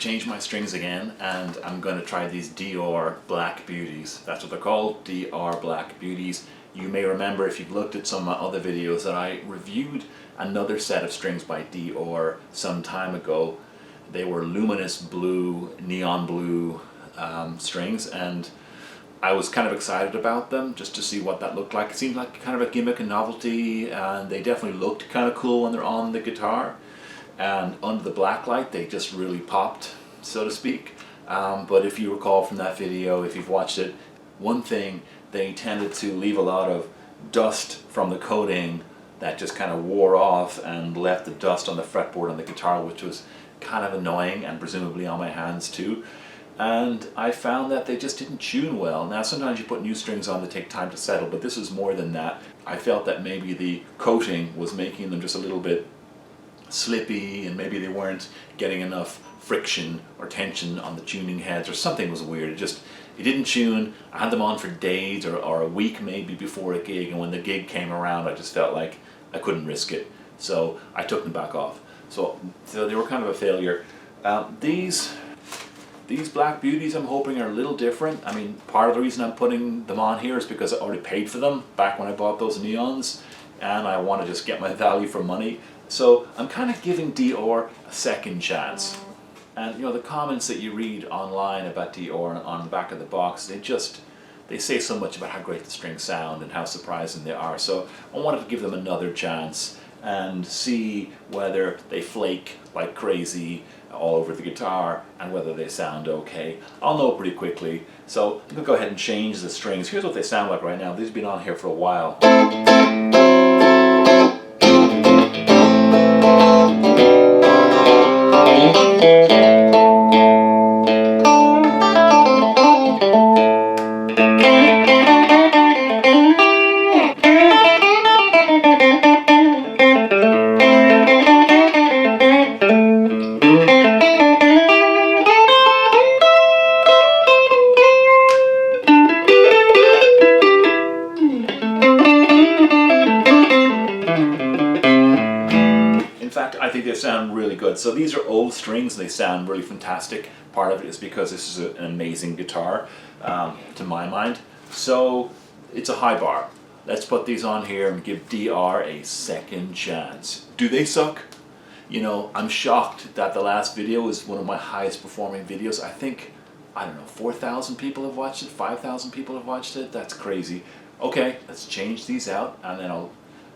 change my strings again, and I'm going to try these Dior Black Beauties. That's what they're called, Dior Black Beauties. You may remember, if you've looked at some of my other videos, that I reviewed another set of strings by Dior some time ago. They were luminous blue, neon blue strings, and I was kind of excited about them just to see what that looked like. It seemed like kind of a gimmick and novelty, and they definitely looked kind of cool when they're on the guitar. And under the black light they just really popped, so to speak. But if you recall from that video, if you've watched it, one thing, they tended to leave a lot of dust from the coating that just kind of wore off and left the dust on the fretboard on the guitar, which was kind of annoying, and presumably on my hands too. And I found that they just didn't tune well. Now sometimes you put new strings on that take time to settle, but this was more than that. I felt that maybe the coating was making them just a little bit slippy, and maybe they weren't getting enough friction or tension on the tuning heads, or something was weird. It didn't tune. I had them on for days or a week maybe before a gig, and when the gig came around I just felt like I couldn't risk it, so I took them back off. So they were kind of a failure. These Black Beauties I'm hoping are a little different. I mean, part of the reason I'm putting them on here is because I already paid for them back when I bought those neons, and I want to just get my value for money. So I'm kind of giving Dior a second chance. And you know, the comments that you read online about Dior on the back of the box, they say so much about how great the strings sound and how surprising they are. So I wanted to give them another chance and see whether they flake like crazy all over the guitar and whether they sound okay. I'll know pretty quickly. So I'm gonna go ahead and change the strings. Here's what they sound like right now. These have been on here for a while. I think they sound really good. So these are old strings, they sound really fantastic. Part of it is because this is an amazing guitar, to my mind. So it's a high bar. Let's put these on here and give DR a second chance. Do they suck? You know, I'm shocked that the last video is one of my highest performing videos. I think, I don't know, 4,000 people have watched it, 5,000 people have watched it. That's crazy. Okay, let's change these out, and then I'll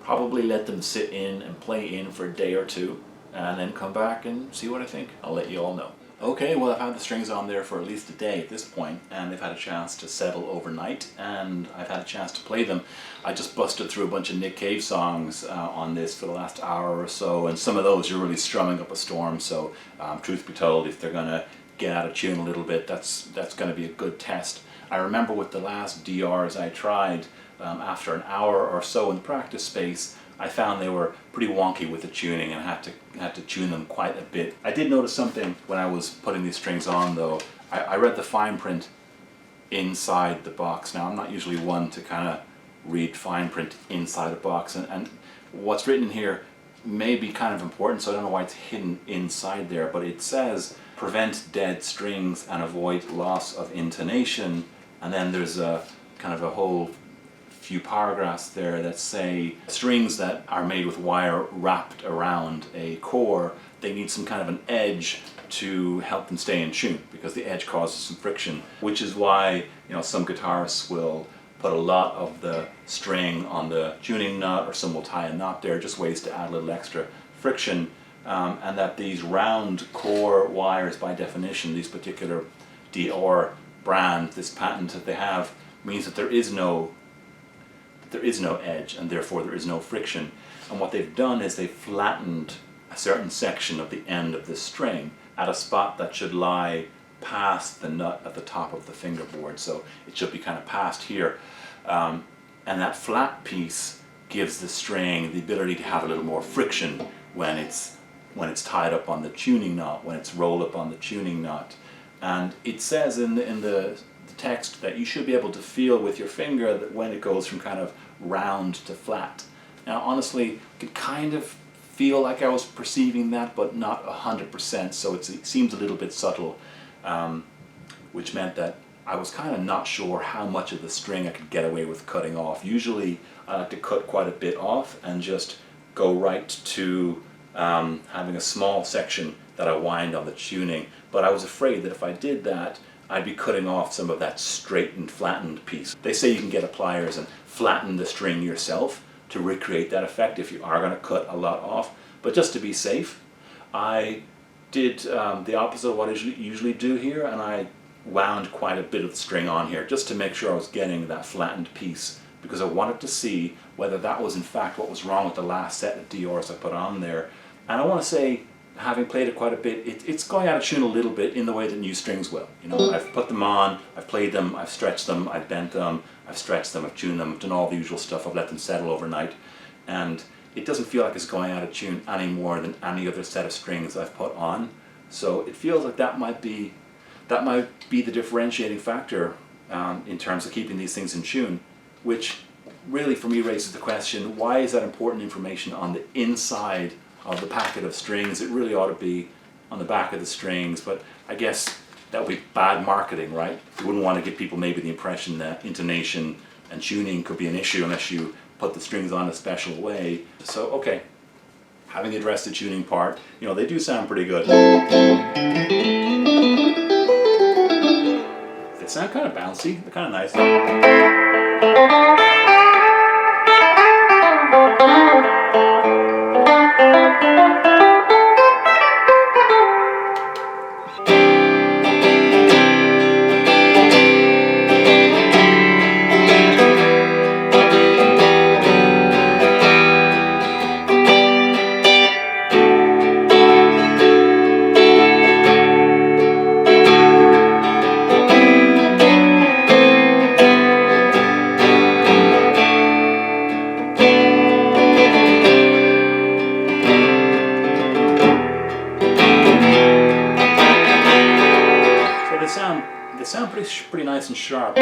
probably let them sit in and play in for a day or two, and then come back and see what I think. I'll let you all know. Okay, well, I've had the strings on there for at least a day at this point, and they've had a chance to settle overnight, and I've had a chance to play them. I just busted through a bunch of Nick Cave songs on this for the last hour or so, and some of those are really strumming up a storm, so truth be told, if they're gonna get out of tune a little bit, that's gonna be a good test. I remember with the last DRs I tried, after an hour or so in practice space, I found they were pretty wonky with the tuning and had to tune them quite a bit. I did notice something when I was putting these strings on though. I read the fine print inside the box. Now I'm not usually one to kind of read fine print inside a box, and what's written here may be kind of important, so I don't know why it's hidden inside there, but it says prevent dead strings and avoid loss of intonation, and then there's a kind of a whole few paragraphs there that say strings that are made with wire wrapped around a core, they need some kind of an edge to help them stay in tune, because the edge causes some friction, which is why, you know, some guitarists will put a lot of the string on the tuning nut, or some will tie a knot there, just ways to add a little extra friction, and that these round core wires, by definition, these particular Dior brand, this patent that they have, means that there is no edge, and therefore there is no friction. And what they've done is they've flattened a certain section of the end of the string at a spot that should lie past the nut at the top of the fingerboard, so it should be kind of past here, and that flat piece gives the string the ability to have a little more friction when it's tied up on the tuning knot, when it's rolled up on the tuning knot. And it says in the text that you should be able to feel with your finger that when it goes from kind of round to flat. Now honestly, you can kind of feel like I was perceiving that, but not 100%, so it seems a little bit subtle, which meant that I was kind of not sure how much of the string I could get away with cutting off. Usually I like to cut quite a bit off and just go right to having a small section that I wind on the tuning, but I was afraid that if I did that, I'd be cutting off some of that straightened, flattened piece. They say you can get a pliers and flatten the string yourself to recreate that effect if you are going to cut a lot off, but just to be safe, I did the opposite of what I usually do here, and I wound quite a bit of the string on here just to make sure I was getting that flattened piece, because I wanted to see whether that was in fact what was wrong with the last set of DRs I put on there. And I want to say, having played it quite a bit, it's going out of tune a little bit in the way that new strings will. You know, I've put them on, I've played them, I've stretched them, I've bent them, I've stretched them, I've tuned them, I've done all the usual stuff, I've let them settle overnight, and it doesn't feel like it's going out of tune any more than any other set of strings I've put on. So it feels like that might be the differentiating factor in terms of keeping these things in tune, which really for me raises the question, why is that important information on the inside of the packet of strings? It really ought to be on the back of the strings, but I guess that would be bad marketing, right? You wouldn't want to give people maybe the impression that intonation and tuning could be an issue unless you put the strings on a special way. So okay, having addressed the tuning part, you know, they do sound pretty good. They sound kind of bouncy, they're kind of nice. They sound pretty nice and sharp.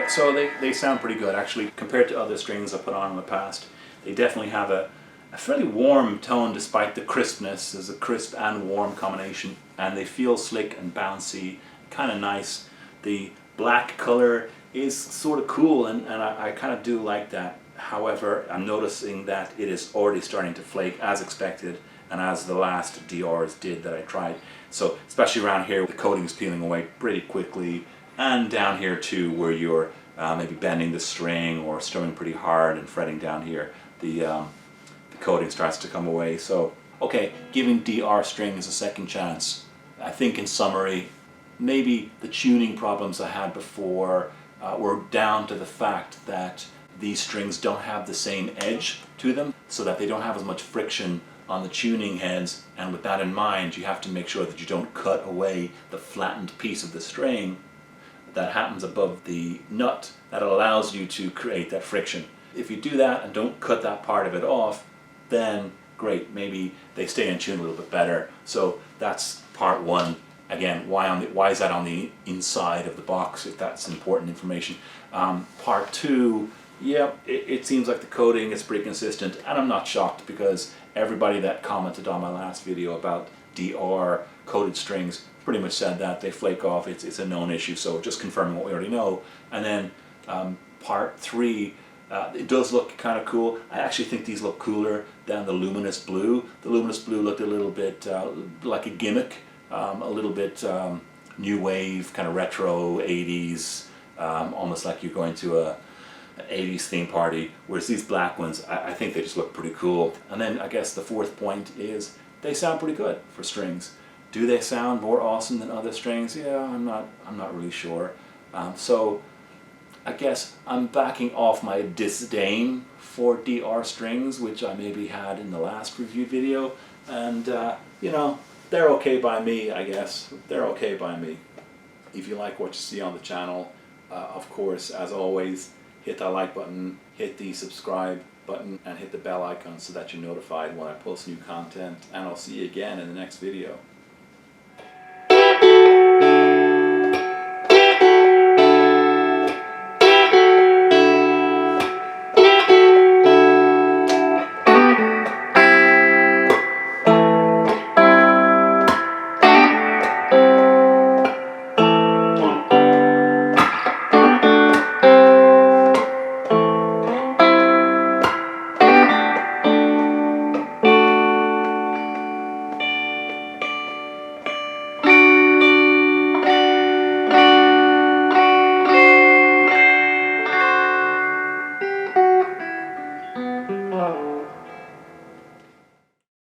So they sound pretty good actually compared to other strings I put on in the past. They definitely have a fairly warm tone despite the crispness. There's a crisp and warm combination, and they feel slick and bouncy, kind of nice. The black color is sort of cool, and I kind of do like that. However, I'm noticing that it is already starting to flake as expected and as the last DRs did that I tried. So especially around here, the coating is peeling away pretty quickly, and down here too, where you're maybe bending the string or strumming pretty hard and fretting down here, the coating starts to come away. So okay, giving DR strings a second chance. I think in summary, maybe the tuning problems I had before were down to the fact that these strings don't have the same edge to them, so that they don't have as much friction on the tuning heads, and with that in mind you have to make sure that you don't cut away the flattened piece of the string that happens above the nut that allows you to create that friction. If you do that and don't cut that part of it off, then great, maybe they stay in tune a little bit better. So that's part one. Again, why is that on the inside of the box, if that's important information? Part two, yeah, it seems like the coating is pretty consistent, and I'm not shocked because everybody that commented on my last video about DR coated strings pretty much said that they flake off. It's a known issue, so just confirming what we already know. And then part three, It does look kind of cool. I actually think these look cooler than the luminous blue. The luminous blue looked a little bit like a gimmick, a little bit new wave, kind of retro 80s, almost like you're going to an 80s theme party, whereas these black ones, I think they just look pretty cool. And then I guess the fourth point is they sound pretty good for strings. Do they sound more awesome than other strings? Yeah, I'm not really sure. So I guess I'm backing off my disdain for DR strings, which I maybe had in the last review video, and you know, they're okay by me, I guess. They're okay by me. If you like what you see on the channel, of course, as always, hit that like button, hit the subscribe button, and hit the bell icon so that you're notified when I post new content, and I'll see you again in the next video.